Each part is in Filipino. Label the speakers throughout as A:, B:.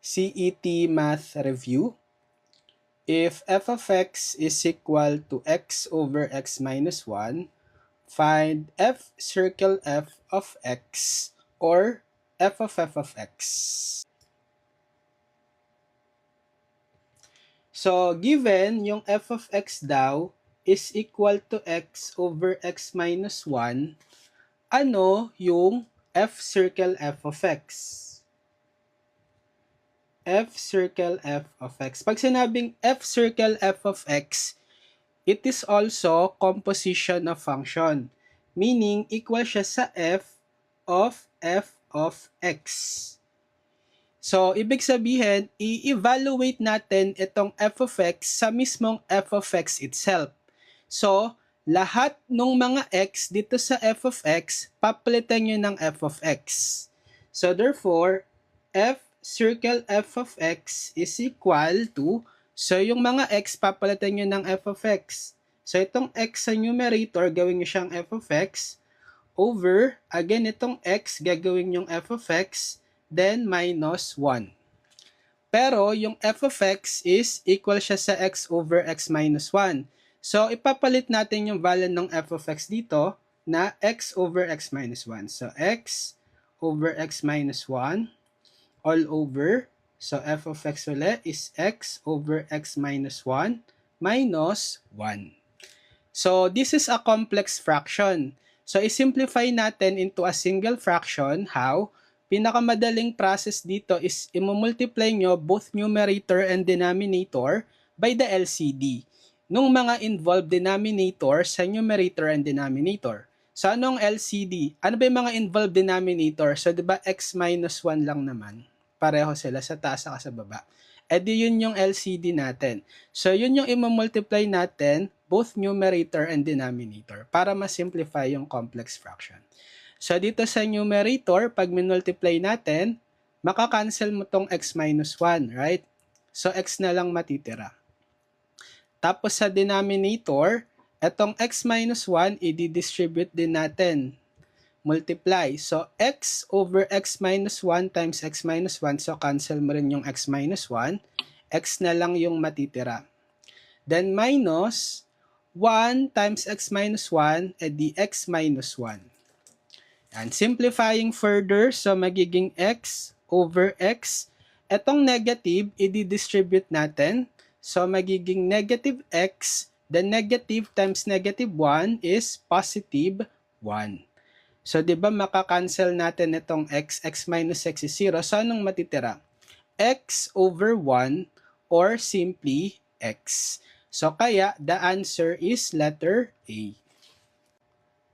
A: CET Math Review. If f of x is equal to x over x minus 1, find f circle f of x or f of x. So, given yung f of x daw is equal to x over x minus 1, ano yung f circle f of x? F circle f of x. Pag sinabing f circle f of x, it is also composition of function. Meaning, equal siya sa f of x. So, ibig sabihin, i-evaluate natin itong f of x sa mismong f of x itself. So, lahat ng mga x dito sa f of x, papalitan nyo ng f of x. So, therefore, f circle f of x is equal to, so yung mga x, papalitan nyo ng f of x. So, itong x sa numerator, gawin nyo siyang f of x, over, again, itong x, gagawin yung f of x, then minus 1. Pero, yung f of x is equal siya sa x over x minus 1. So, ipapalit natin yung value ng f of x dito na x over x minus 1. So, x over x minus 1 all over. So, f of x ulit is x over x minus 1 minus 1. So, this is a complex fraction. So, isimplify natin into a single fraction. How? Pinakamadaling process dito is imumultiply nyo both numerator and denominator by the LCD. Nung mga involved denominator sa numerator and denominator. So, anong LCD? Ano ba yung mga involved denominator? So, diba x minus 1 lang naman? Pareho sila sa taas at sa baba. E di yun yung LCD natin. So, yun yung imumultiply natin both numerator and denominator para ma-simplify yung complex fraction. So, dito sa numerator, pag minultiply natin, makakancel mo tong x minus 1, right? So, x na lang matitira. Tapos sa denominator, etong x minus 1, i-distribute din natin. Multiply. So, x over x minus 1 times x minus 1. So, cancel mo rin yung x minus 1. X na lang yung matitira. Then, minus 1 times x minus 1, edi x minus 1. And simplifying further, so magiging x over x. Etong negative, i-distribute natin. So, magiging negative x. Then, negative times negative 1 is positive 1. So, di ba makakancel natin itong x minus x is 0. So, anong matitira? X over 1 or simply x. So, kaya the answer is letter A.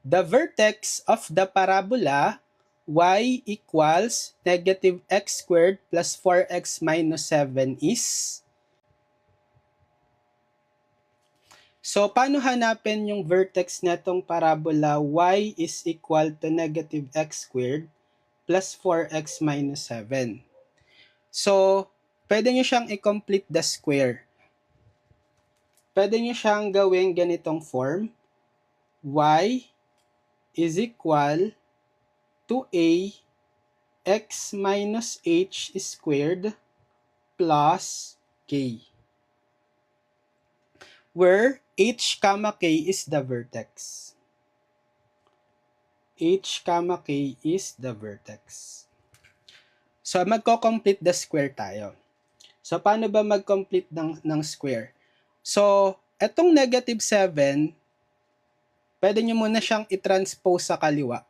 A: The vertex of the parabola y equals negative x squared plus 4x minus 7 is... So, paano hanapin yung vertex netong parabola y is equal to negative x squared plus 4x minus 7? So, pwede nyo siyang i-complete the square. Pwede nyo siyang gawing ganitong form. Y is equal to a x minus h squared plus k, where h comma k is the vertex. H comma k is the vertex. So, magko-complete the square tayo. So, paano ba mag-complete ng square? So, etong negative 7, pwede nyo muna siyang i-transpose sa kaliwa.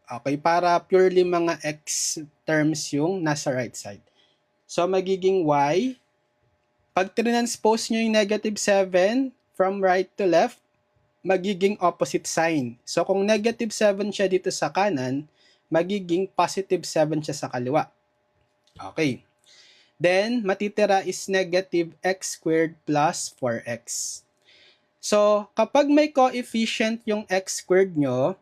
A: Okay, para purely mga x terms yung nasa right side. So, magiging y. Pag transpose nyo yung negative 7 from right to left, magiging opposite sign. So, kung negative 7 siya dito sa kanan, magiging positive 7 siya sa kaliwa. Okay. Then, matitira is negative x squared plus 4x. So, kapag may coefficient yung x squared nyo,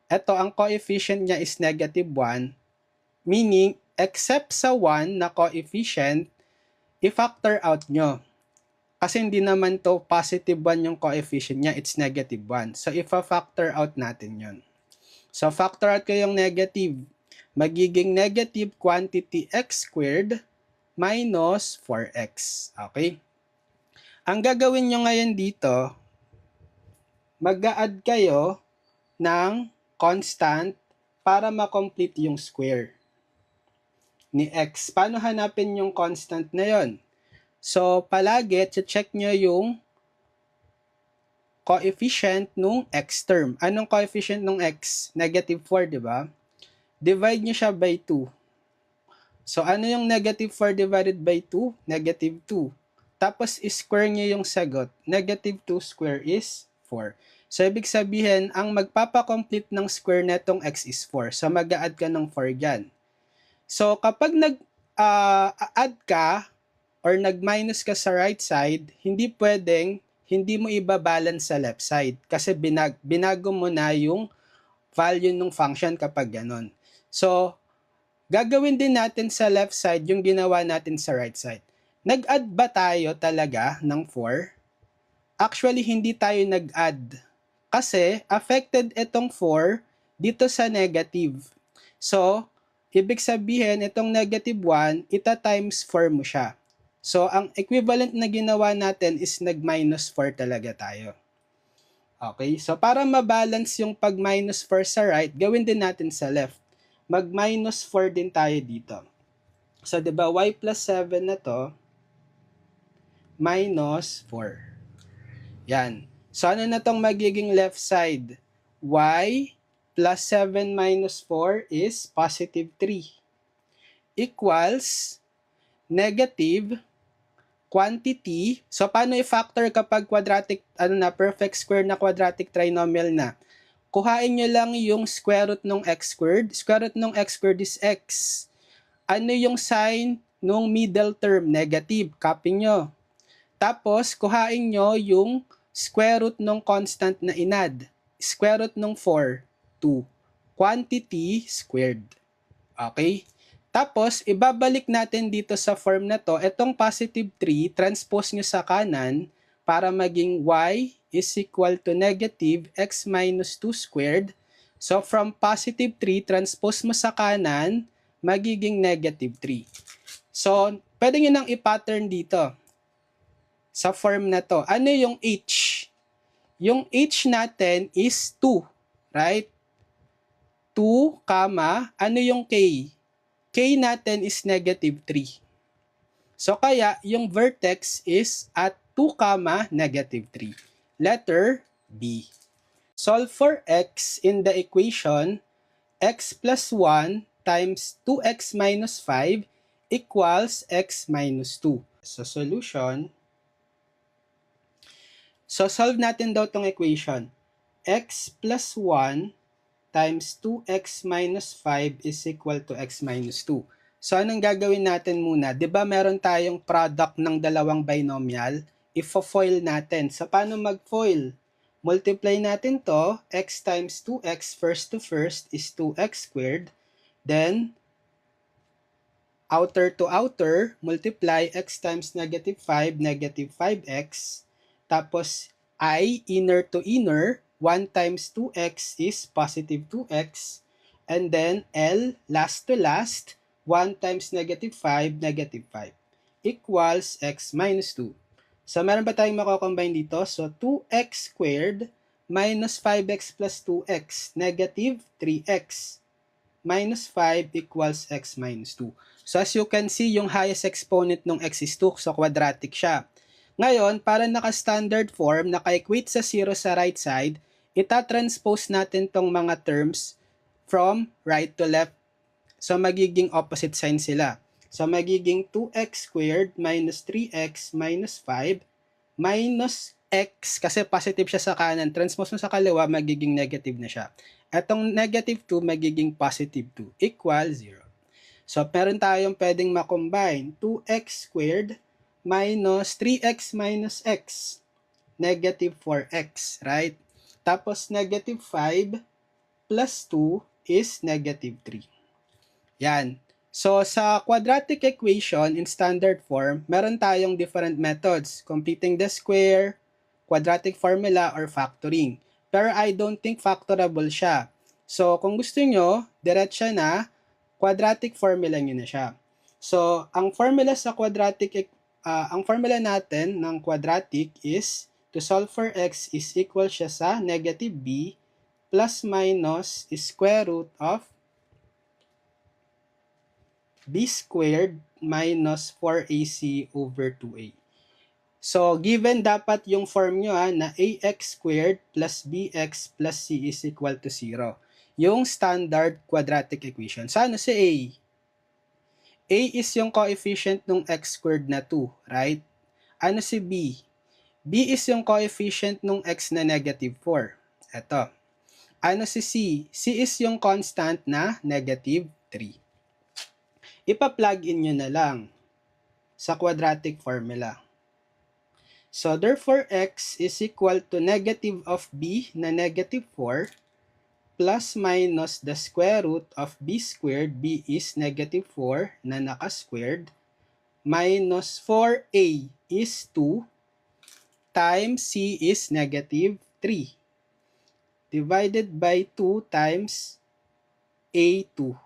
A: eto ang coefficient niya is negative 1, meaning, except sa 1 na coefficient, i-factor out nyo. Kasi hindi naman to positive 1 yung coefficient niya, it's negative 1. So, if-factor out natin yon. So, factor out ko yung negative. magiging negative quantity x squared minus 4x. Okay? Ang gagawin nyo ngayon dito, mag-a-add kayo ng constant para ma-complete yung square ni x. Paano hanapin yung constant na yon? So, palagi, check nyo yung coefficient nung x term. Anong coefficient nung x? Negative 4, di ba? Divide nyo siya by 2. So, ano yung negative 4 divided by 2? Negative 2. Tapos, square nyo yung sagot. Negative 2 square is 4. So, ibig sabihin, ang magpapacomplete ng square netong x is 4. So, mag-a-add ka ng 4 dyan. So, kapag nag-add ka or nag-minus ka sa right side, hindi pwedeng hindi mo ibabalance sa left side kasi binago mo na yung value ng function kapag ganon. So, gagawin din natin sa left side yung ginawa natin sa right side. Nag-add ba tayo talaga ng 4? Actually, hindi tayo nag-add kasi affected itong 4 dito sa negative. So, ibig sabihin itong negative 1, ita-times 4 mo siya. So, ang equivalent na ginawa natin is nag-minus 4 talaga tayo. Okay? So, para mabalance yung pag-minus 4 sa right, gawin din natin sa left. Mag-minus 4 din tayo dito. So, diba, y plus 7 na to, minus 4. Yan. So, ano na tong magiging left side? Y plus 7 minus 4 is positive 3. Equals negative quantity. So, paano i-factor kapag quadratic, perfect square na quadratic trinomial na? Kuhain nyo lang yung square root ng x squared. Square root ng x squared is x. Ano yung sign nung middle term? Negative. Copy nyo. Tapos, kuhain nyo yung square root ng constant na inad. Square root ng 4, 2. Quantity squared. Okay? Tapos, ibabalik natin dito sa form na to, itong positive 3, transpose nyo sa kanan para maging y is equal to negative x minus 2 squared. So, from positive 3, transpose mo sa kanan, magiging negative 3. So, pwede nyo nang i-pattern dito sa form na to. Ano yung h? Yung h natin is 2, right? 2, ano yung k? K natin is negative 3. So, kaya, yung vertex is at 2, negative 3. Letter B. Solve for x in the equation x plus 1 times 2x minus 5 equals x minus 2. So, solution. So, solve natin daw tong equation. X plus 1 times 2x minus 5 is equal to x minus 2. So, anong gagawin natin muna? Diba meron tayong product ng dalawang binomial? Ifo-foil natin. So, paano mag-foil? Multiply natin to. X times 2x first to first is 2x squared. Then, outer to outer, multiply x times negative 5, negative 5x. Tapos, inner to inner, 1 times 2x is positive 2x. And then, L, last to last, 1 times negative 5, negative 5. Equals x minus 2. So, meron ba tayong mako-combine dito? So, 2x squared minus 5x plus 2x, negative 3x. Minus 5 equals x minus 2. So, as you can see, yung highest exponent ng x is 2. So, quadratic siya. Ngayon, para naka-standard form, naka-equate sa 0 sa right side, ita-transpose natin tong mga terms from right to left. So, magiging opposite sign sila. So, magiging 2x squared minus 3x minus 5 minus x, kasi positive siya sa kanan. Transpose mo sa kaliwa, magiging negative na siya. Etong negative 2, magiging positive 2, equal 0. So, meron tayong pwedeng makombine. 2x squared minus 3x minus x. Negative 4x, right? Tapos, negative 5 plus 2 is negative 3. Yan. So, sa quadratic equation in standard form, meron tayong different methods. Completing the square, quadratic formula, or factoring. Pero I don't think factorable siya. So, kung gusto nyo, diretsa na, quadratic formula nyo na siya. So, ang formula natin ng quadratic is to solve for x is equal siya sa negative b plus minus square root of b squared minus 4ac over 2a. So, given dapat yung form nyo na ax squared plus bx plus c is equal to 0. Yung standard quadratic equation. So, ano si a? A is yung coefficient ng x squared na 2, right? Ano si b? B is yung coefficient ng x na negative 4. Eto. Ano si c? C is yung constant na negative 3. Ipa-plug in nyo na lang sa quadratic formula. So, therefore, x is equal to negative of b na negative 4 plus minus the square root of b squared, b is negative 4 na naka-squared, minus 4a is 2 times c is negative 3 divided by 2 times a2.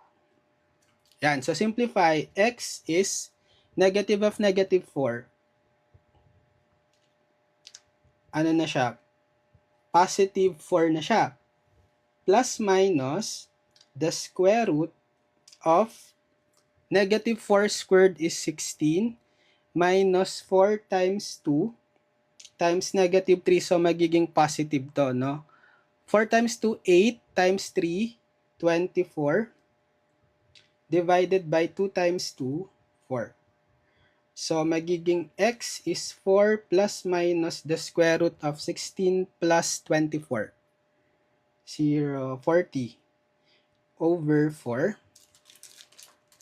A: Yan. So, simplify. X is negative of negative 4. Ano na siya? Positive 4 na siya. Plus minus the square root of negative 4 squared is 16 minus 4 times 2 times negative 3. So, magiging positive to, no? 4 times 2, 8 times 3, 24 divided by 2 times 2, 4. So, magiging x is 4 plus minus the square root of 16 plus 24. 0, 40 over 4.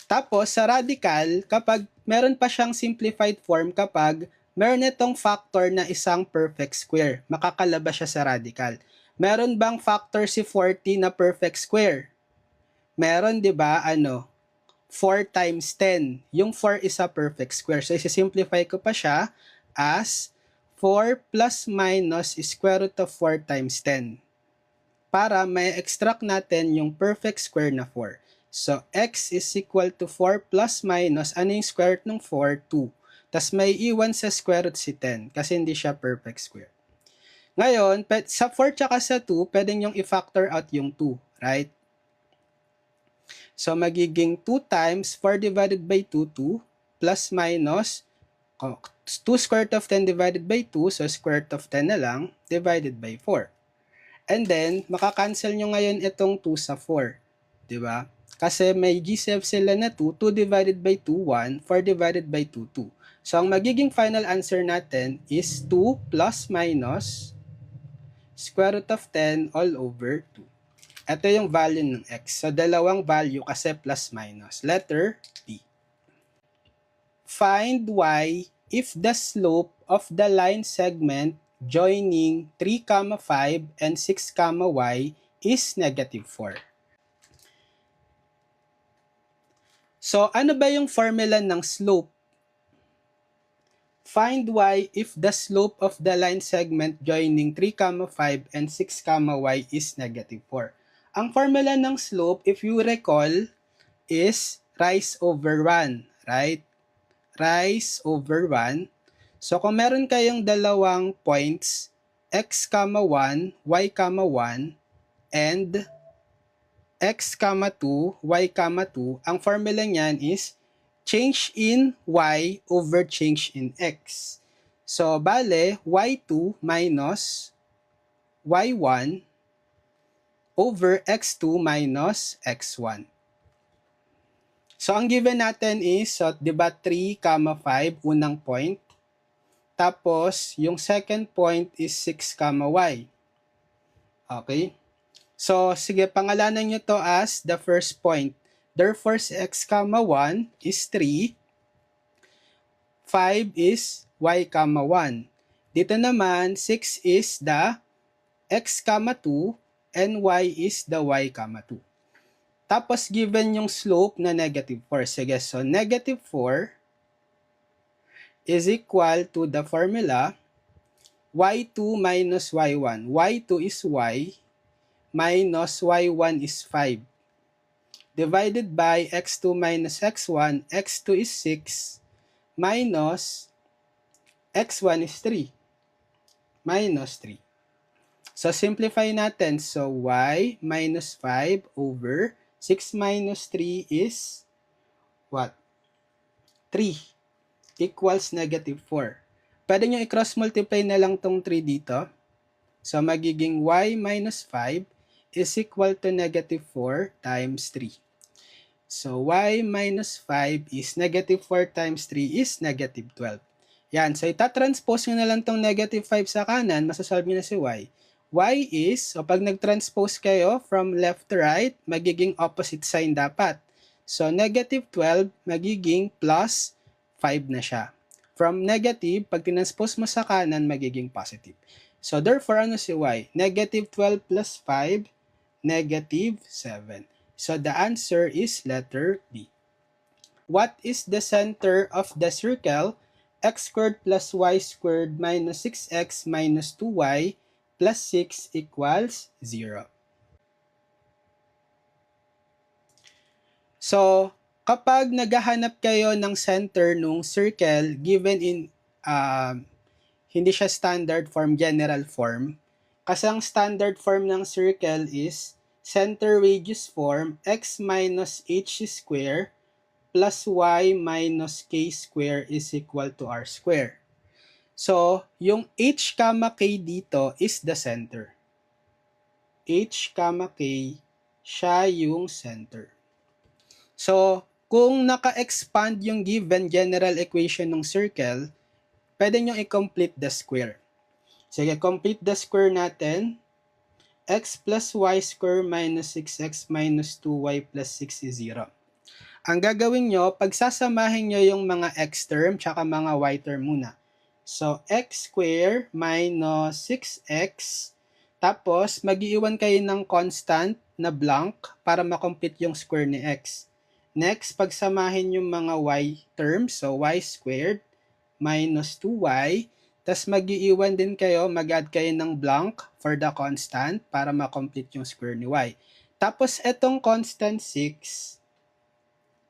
A: Tapos, sa radical, kapag meron pa siyang simplified form, kapag meron itong factor na isang perfect square, makakalabas siya sa radical. Meron bang factor si 40 na perfect square? Meron, di ba? 4 times 10. Yung 4 is a perfect square. So, isi-simplify ko pa siya as 4 plus minus square root of 4 times 10. Para may extract natin yung perfect square na 4. So, x is equal to 4 plus minus, ano yung square root ng 4? 2. Tapos may iwan sa square root si 10 kasi hindi siya perfect square. Ngayon, sa 4 tsaka sa 2, pwedeng yung i-factor out yung 2, right? So, magiging 2 times 4 divided by 2, 2, plus minus 2 square root of 10 divided by 2, so square root of 10 na lang, divided by 4. And then, makakancel nyo ngayon itong 2 sa 4. Diba? Kasi may GCF sila na 2, 2 divided by 2, 1, 4 divided by 2, 2. So, ang magiging final answer natin is 2 plus minus square root of 10 all over 2. Ito yung value ng x. So, dalawang value kasi plus minus. Letter B. Find y if the slope of the line segment joining 3, 5 and 6, y is negative 4. So, ano ba yung formula ng slope? Find y if the slope of the line segment joining 3, 5 and 6, y is negative 4. Ang formula ng slope, if you recall, is rise over 1, right? Rise over 1. So, kung meron kayong dalawang points, x, 1, y, 1, and x, 2, y, 2, ang formula niyan is change in y over change in x. So, bale, y2 minus y1 over x2 minus x1. So, ang given natin is, di ba 3, 5, unang point. Tapos, yung second point is 6, y. Okay? So, sige, pangalanan nyo to as the first point. Therefore, si x, 1 is 3. 5 is y, 1. Dito naman, 6 is the x, 2, and y is the y, 2. Tapos, given yung slope na negative 4. Sige, so negative 4 is equal to the formula y2 minus y1. y2 is y minus y1 is 5 divided by x2 minus x1. x2 is 6 minus x1 is 3 minus 3. So, simplify natin. So, y minus 5 over 6 minus 3 is what? 3 equals negative 4. Pwede nyo i-cross multiply na lang tong 3 dito. So, magiging y minus 5 is equal to negative 4 times 3. So, y minus 5 is negative 4 times 3 is negative 12. Yan. So, itatranspose nyo na lang tong negative 5 sa kanan, masasolve nyo na si y. Y is, so pag nag-transpose kayo from left to right, magiging opposite sign dapat. So, negative 12 magiging plus 5 na siya. From negative, pag tinranspose mo sa kanan, magiging positive. So, therefore, ano si y? Negative 12 plus 5, negative 7. So, the answer is letter B. What is the center of the circle? X squared plus y squared minus 6x minus 2y plus 6 equals 0. So, kapag naghahanap kayo ng center nung circle given in hindi siya standard form, general form, kasi ang standard form ng circle is center radius form x minus h square plus y minus k square is equal to r square. So, yung h, k dito is the center. H, k, siya yung center. So, kung naka-expand yung given general equation ng circle, pwede nyo i-complete the square. Sige, complete the square natin. X plus y square minus 6x minus 2y plus 6 is 0. Ang gagawin nyo, pagsasamahin nyo yung mga x term tsaka mga y term muna. So, x square minus 6x, tapos mag-iwan kayo ng constant na blank para makomplete yung square ni x. Next, pagsamahin yung mga y terms, so y squared minus 2y, tas mag-iiwan din kayo, mag-add kayo ng blank for the constant para makomplete yung square ni y. Tapos, etong constant 6,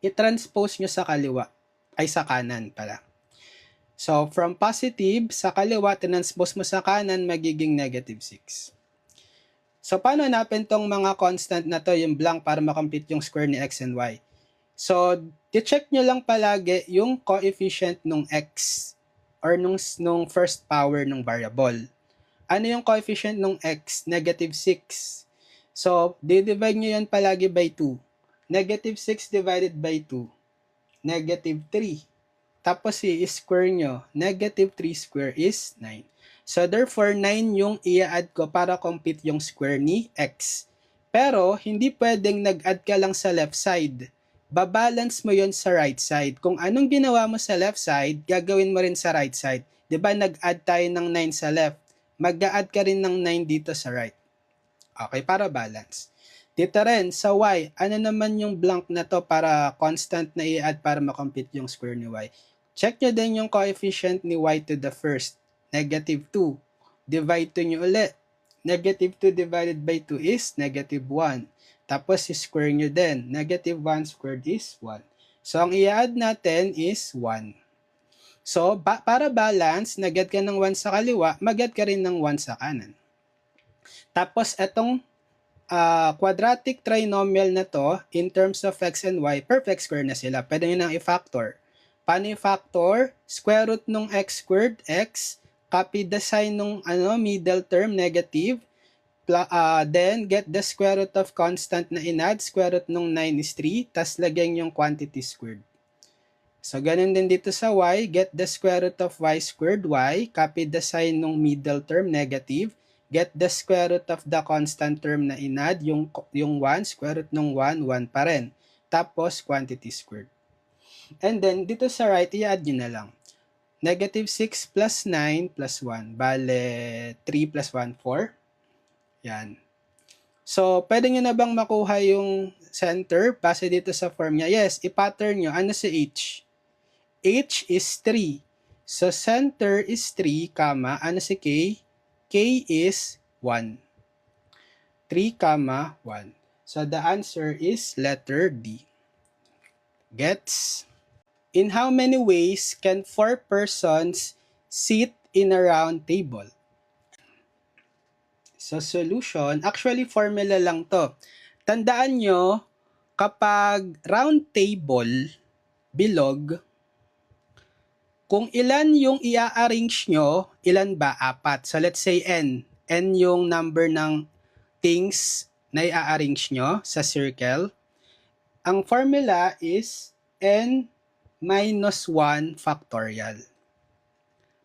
A: i-transpose nyo sa kaliwa, ay sa kanan pala. So, from positive sa kaliwa, transpose mo sa kanan, magiging negative 6. So, paano hanapin tong mga constant na to, yung blank, para makomplete yung square ni x and y? So, i-check nyo lang palagi yung coefficient nung x or nung first power ng variable. Ano yung coefficient nung x? Negative 6. So, divide nyo yan palagi by 2. Negative 6 divided by 2, negative 3. Tapos i-square nyo, negative 3 square is 9. So, therefore, 9 yung i-add ko para complete yung square ni x. Pero, hindi pwedeng nag-add ka lang sa left side. Babalance mo yon sa right side. Kung anong ginawa mo sa left side, gagawin mo rin sa right side. 'Di ba nag-add tayo ng 9 sa left? Mag-add ka rin ng 9 dito sa right. Okay, para balance. Dito rin, sa y, ano naman yung blank na to para constant na i-add para makomplete yung square ni y? Check nyo din yung coefficient ni y to the first. Negative 2. Divide 2 nyo ulit. Negative 2 divided by 2 is negative 1. Tapos, square nyo din. Negative 1 squared is 1. So, ang i-add natin is 1. So, para balance, nag-add ka ng 1 sa kaliwa, mag-add ka rin ng 1 sa kanan. Tapos, etong quadratic trinomial na to, in terms of x and y, perfect square na sila. Pwede nyo nang i-factor. Paano i-factor? Square root nung x squared, x, copy the sign nung middle term, negative, then get the square root of constant na inad, square root nung 9 is 3, tas lagyan yung quantity squared. So, ganun din dito sa y, get the square root of y squared y, copy the sign nung middle term, negative, get the square root of the constant term na inad, yung 1, square root nung 1, 1 pa rin. Tapos, quantity squared. And then, dito sa right, i-add nyo na lang. Negative 6 plus 9 plus 1, bale 3 plus 1, 4. Yan. So, pwede nyo na bang makuha yung center base dito sa form niya? Yes, i-pattern nyo. Ano si h? H is 3. So, center is 3, ano si k? K is 1. 3, 1. So the answer is letter D. Gets? In how many ways can 4 persons sit in a round table? So solution, actually formula lang to. Tandaan nyo, kapag round table, bilog, kung ilan yung i-arrange nyo, ilan ba? 4. So let's say N. N yung number ng things na i-arrange nyo sa circle. Ang formula is N minus 1 factorial.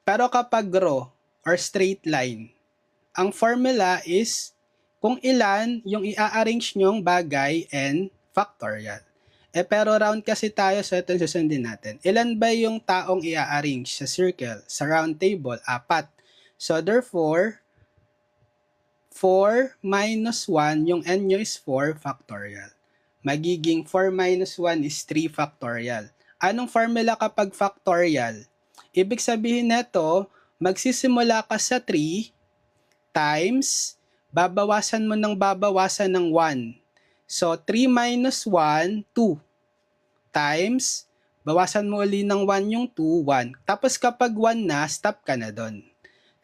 A: Pero kapag row or straight line, ang formula is kung ilan yung i-arrange nyong bagay N factorial. Pero round kasi tayo, so ito susundin natin. Ilan ba yung taong i-arrange sa circle? Sa round table, 4. So therefore, 4 minus 1, yung N nyo is 4 factorial. Magiging 4 minus 1 is 3 factorial. Anong formula kapag factorial? Ibig sabihin nito, magsisimula ka sa 3 times, babawasan mo ng babawasan ng 1. So, 3 minus 1, 2. Times, bawasan mo uli ng 1 yung 2, 1. Tapos kapag 1 na, stop ka na doon.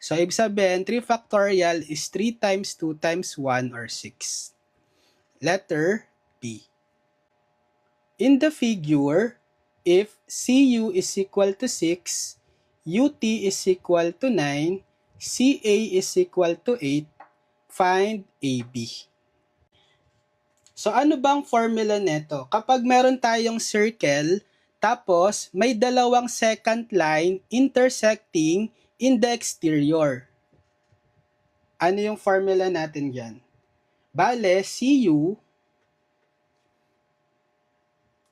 A: So, ibig sabihin, 3 factorial is 3 times 2 times 1 or 6. Letter B. In the figure, if CU is equal to 6, UT is equal to 9, CA is equal to 8, find AB. So ano bang formula nito? Kapag meron tayong circle, tapos may dalawang second line intersecting in the exterior. Ano yung formula natin dyan? Bale, CU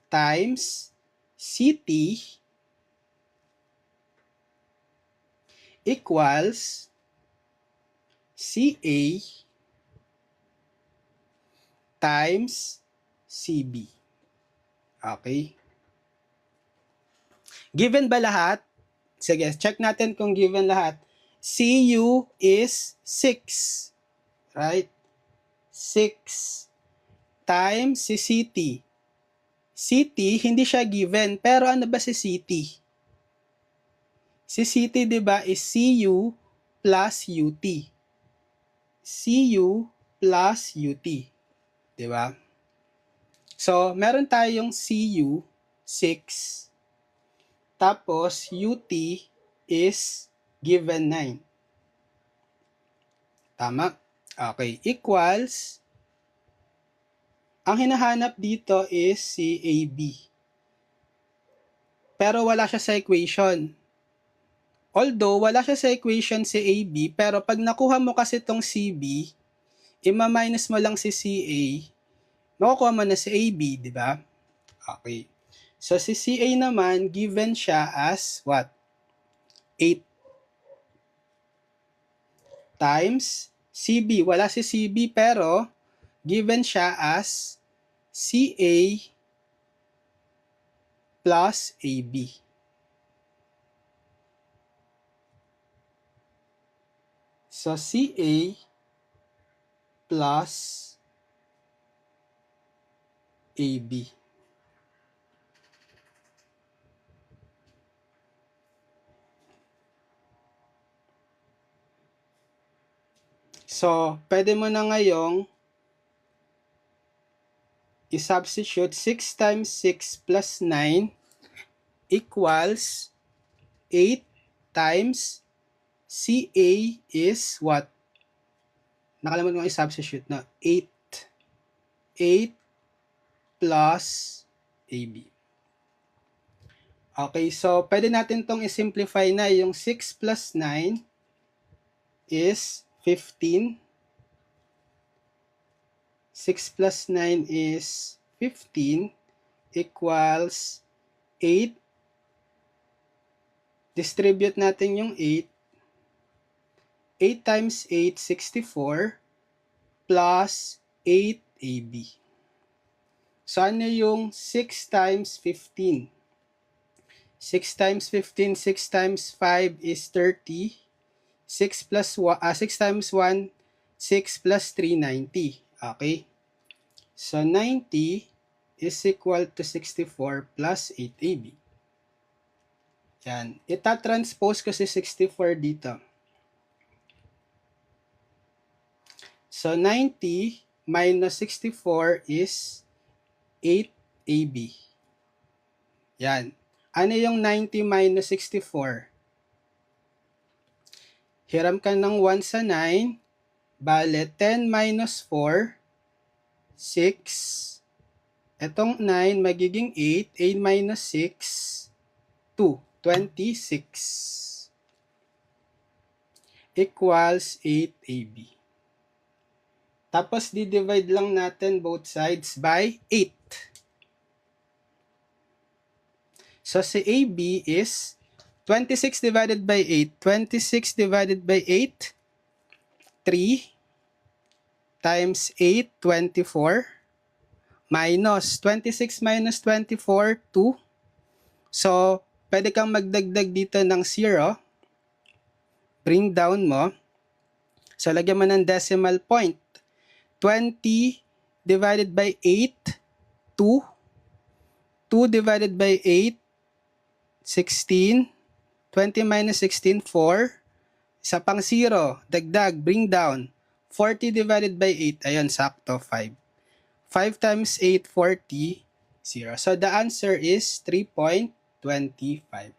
A: times CT equals CA times CB. Okay? Given ba lahat? Sige, check natin kung given lahat. CU is 6. Right? 6 times si CT. CT, hindi siya given. Pero ano ba si CT? Si CT, di ba, is CU plus UT. CU plus UT. Di ba? So, meron tayong CU, 6. Tapos, UT is given 9. Tama? Okay. Equals, ang hinahanap dito is si AB. Pero wala siya sa equation. Although, wala siya sa equation si AB, pero pag nakuha mo kasi itong CB, ima-minus mo lang si CA, makukuha mo na si AB, di ba? Okay. So, si CA naman, given siya as what? 8 times CB. Wala si CB, pero given siya as CA plus AB. So, CA plus AB. So, pwede mo na ngayong i-substitute 6 times 6 plus 9 equals 8 times CA is what? Nakalimutan ko i-substitute na 8. 8 plus AB. Okay, so pwede natin tong i-simplify na. Yung 6 plus 9 is 15. 6 plus 9 is 15 equals 8. Distribute natin yung 8. 8 times 8, 64 plus 8AB. So, ano yung 6 times 15? 6 times 15, 6 times 5 is 30. 6 plus 1, 6 times 1, 6 plus 3, 90. Okay? So 90 is equal to 64 plus 8AB. Yan. Itatranspose ko si 64 dito. So 90 minus 64 is 8AB. Yan. Ano yung 90 minus 64? Hiram ka ng 1 sa 9. Bale, 10 minus 4, 6. Etong 9 magiging 8. 8 minus 6, 2. 26. Equals 8AB. Tapos, di-divide lang natin both sides by 8. So, si AB is 26 divided by 8. 26 divided by 8, 3 times 8, 24. Minus 26 minus 24, 2. So, pwede kang magdagdag dito ng 0. Bring down mo. So, lagyan mo ng decimal point. 20 divided by 8, 2. 2 divided by 8, 16. 20 minus 16, 4. Isa pang 0. Dagdag, bring down. 40 divided by 8. Ayun, sakto, 5. 5 times 8, 40. 0. So, the answer is 3.25.